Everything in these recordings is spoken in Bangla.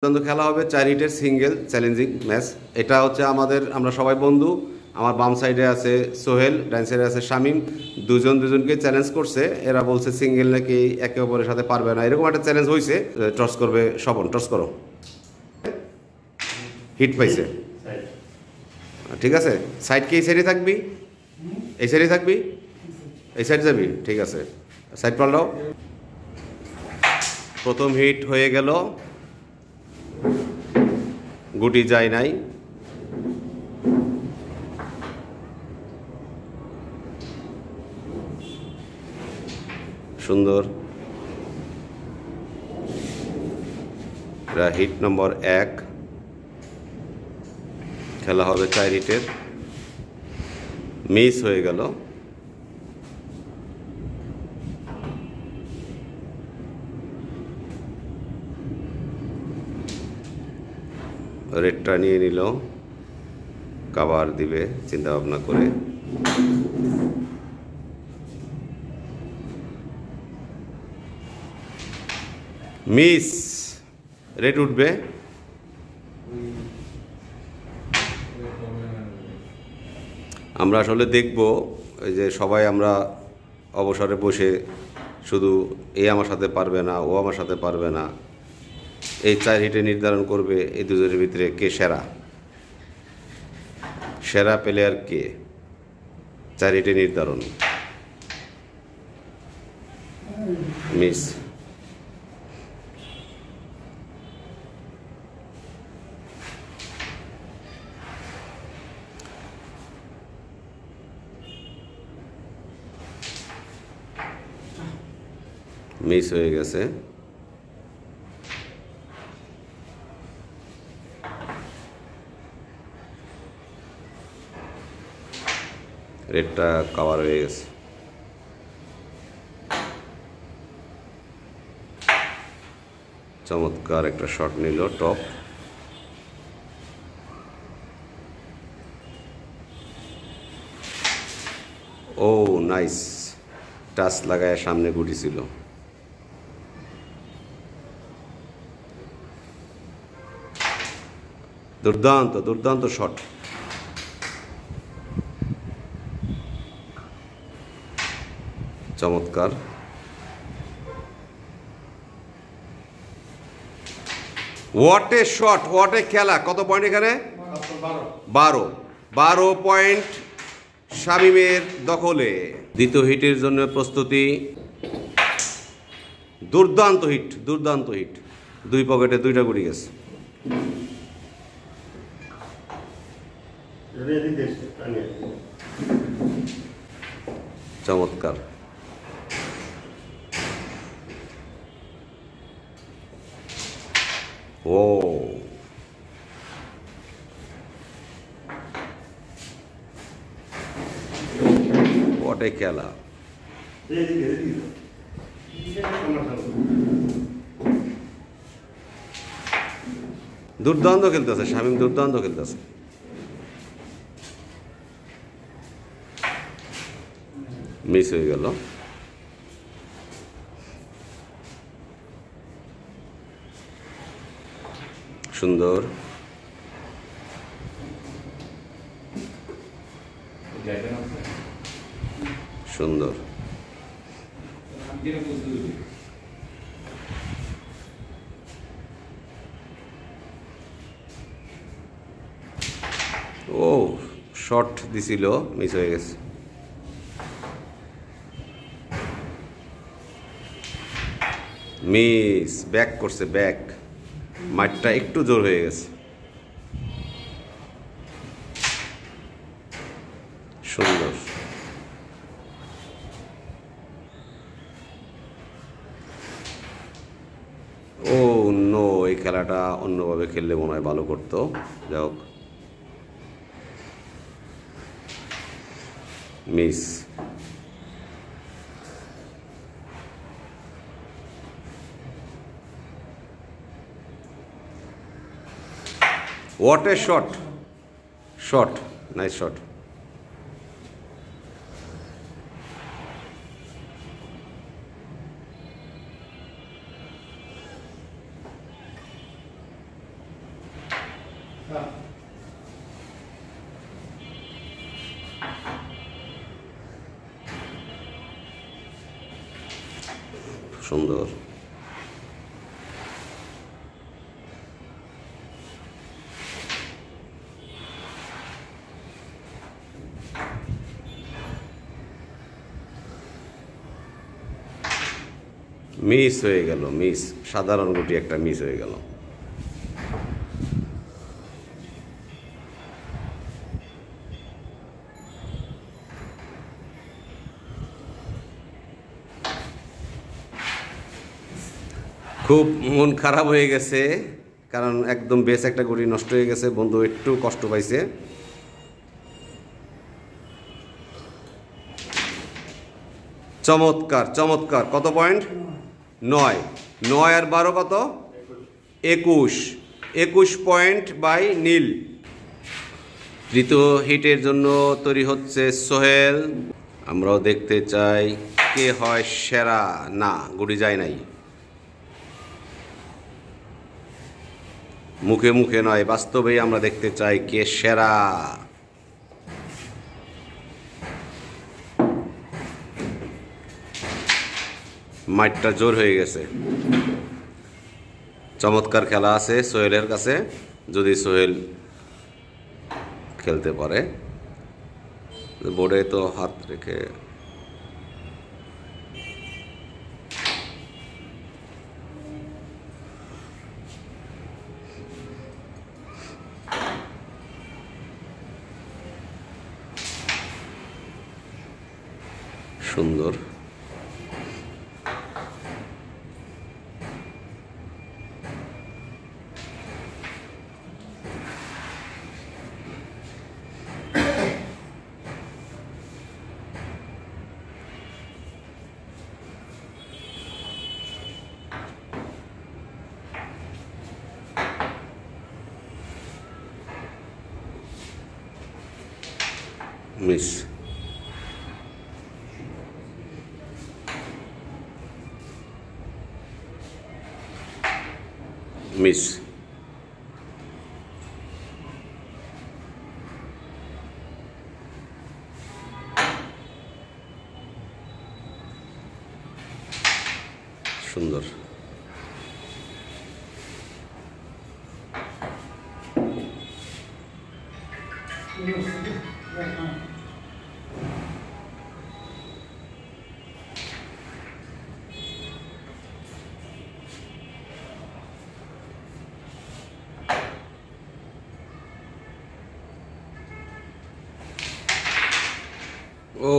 কিন্তু খেলা হবে 4 হিটের সিঙ্গেল চ্যালেঞ্জিং ম্যাচ। এটা হচ্ছে আমরা সবাই বন্ধু। আমার বাম সাইডে আছে সোহেল, ডান সাইডে আছে শামীম। দুজনকে চ্যালেঞ্জ করছে। এরা বলছে সিঙ্গেল নাকি একে অপরের সাথে পারবে না, এরকম একটা চ্যালেঞ্জ হয়েছে। টস করবে স্বপন, টস করো। হিট পাইছে, ঠিক আছে। সাইড কি এই সাইডে থাকবি? এই সাইডে থাকবি? এই সাইড যাবি? ঠিক আছে, সাইড পাল্টাও। প্রথম হিট হয়ে গেল, গুটি যায় নাই। সুন্দর, হিট নম্বর 1। খেলা হবে 4 হিটের। মিস হয়ে গেল। রেডটা নিয়ে নিল, কাভার দিবে চিন্তা ভাবনা করে। মিস, রেড উঠবে। আমরা আসলে দেখব এই যে সবাই আমরা অবসরে বসে শুধু এ আমার সাথে পারবে না, ও আমার সাথে পারবে না, এই 4 হিটে নির্ধারণ করবে এই দুজনের ভিতরে কে সেরা প্লেয়ার কে। 4 হিটে নির্ধারণ। মিস, মিস হয়ে গেছে। রেডটা কভার হয়ে গেছে। চমৎকার একটা শট নিল টপ। ও নাইস, টাচ লাগায় সামনে গুটি ছিল। দুর্দান্ত দুর্দান্ত শট। চমৎকার। What a shot, what a খেলা। কত পয়েন্ট এখানে? 12 পয়েন্ট শামীমের দখলে। দ্বিতীয় হিটের জন্য প্রস্তুতি। দুর্দান্ত হিট, দুর্দান্ত হিট। 2 পকেটে 2টা গুটি গেছে। চমৎকার। ও হোয়াট এ খেলা। দুর্দান্ত খেলতেছে শামীম, দুর্দান্ত খেলতেছে। মিস হয়ে গেল। সুন্দর। সুন্দর। ও শট দিছিল, মিস হয়ে গেছে। মিস, ব্যাক করছে, ব্যাক। মাঠটা একটু জোর হয়ে গেছে। সুন্দর। ও নো, এই খেলাটা অন্যভাবে খেললে মনে হয় ভালো করতো। যাই হোক, miss. What a shot! Shot, nice shot. সুন্দর। মিস হয়ে গেল, মিস, সাধারণ গুটি একটা মিস হয়ে গেল। খুব মন খারাপ হয়ে গেছে, কারণ একদম বেশ একটা গুটি নষ্ট হয়ে গেছে, বন্ধু একটু কষ্ট পাইছে। চমৎকার চমৎকার। কত পয়েন্ট? 9। 9 আর 12 কত? 21। 21 পয়েন্ট বাই নীল। তৃতীয় হিটের জন্য তৈরি হচ্ছে সোহেল। আমরাও দেখতে চাই কে হয় সেরা। না, গুটি যায় নাই, মুখে মুখে নয়, বাস্তবেই আমরা দেখতে চাই কে সেরা। মাঠটা জোর হয়ে গেছে। চমৎকার খেলা আছে সোহেলের কাছে, যদি সোহেল খেলতে পারে। বোর্ডে তো হাত রেখে সুন্দর। মিস। মিস। সুন্দর। ও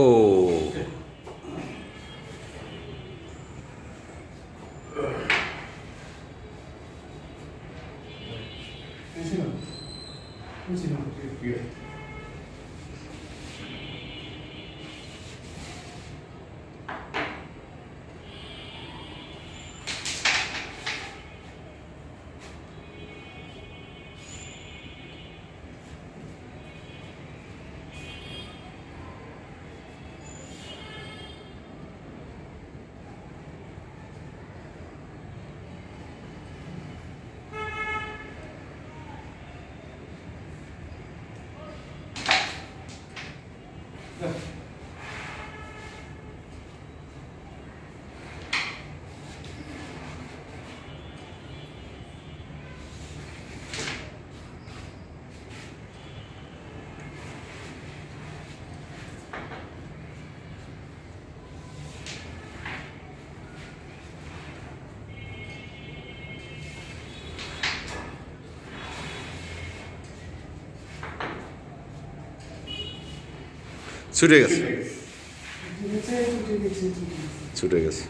ছুটে গেছে, ছুটে গেছে।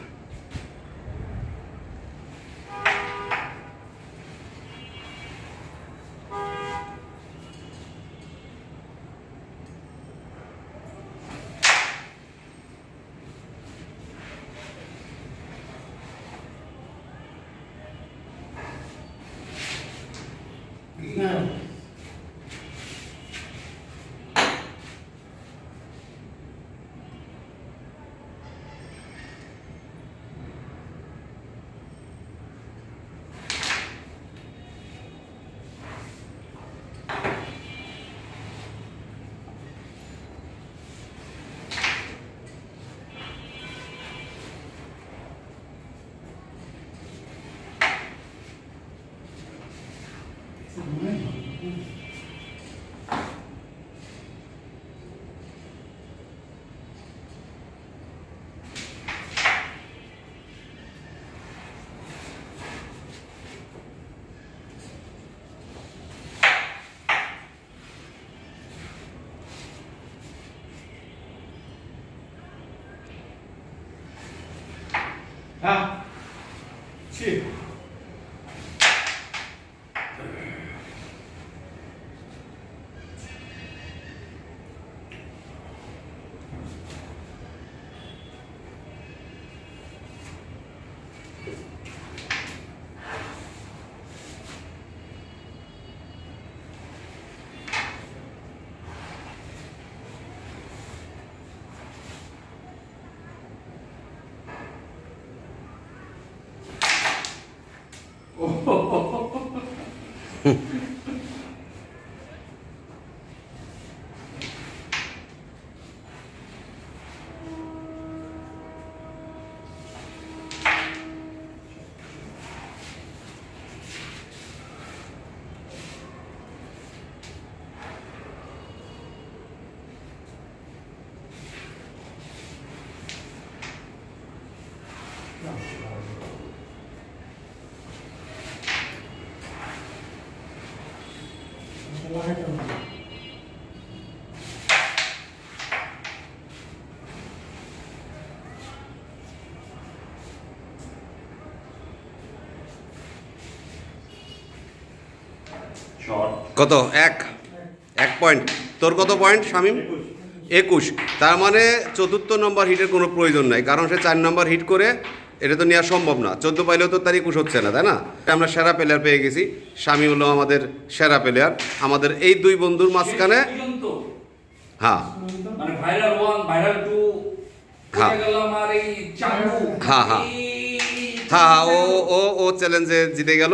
去。কত? এক পয়েন্ট। তোর কত পয়েন্ট শামীম? 21। তার মানে 4th নম্বর হিটের কোনো প্রয়োজন নাই, কারণ সে 4 নম্বর হিট করে এটা তো নেওয়া সম্ভব না। 14 পাইলেও তো তার 21 হচ্ছে না, তাই না? আমরা সেরা প্লেয়ার পেয়ে গেছি। শামীম হলো আমাদের সেরা প্লেয়ার। আমাদের এই দুই বন্ধুর মাঝখানে হ্যাঁ মানে ভাইরাল 1 ভাইরাল 2 হ্যাঁ হ্যাঁ হ্যাঁ হ্যাঁ ও চ্যালেঞ্জে জিতে গেল।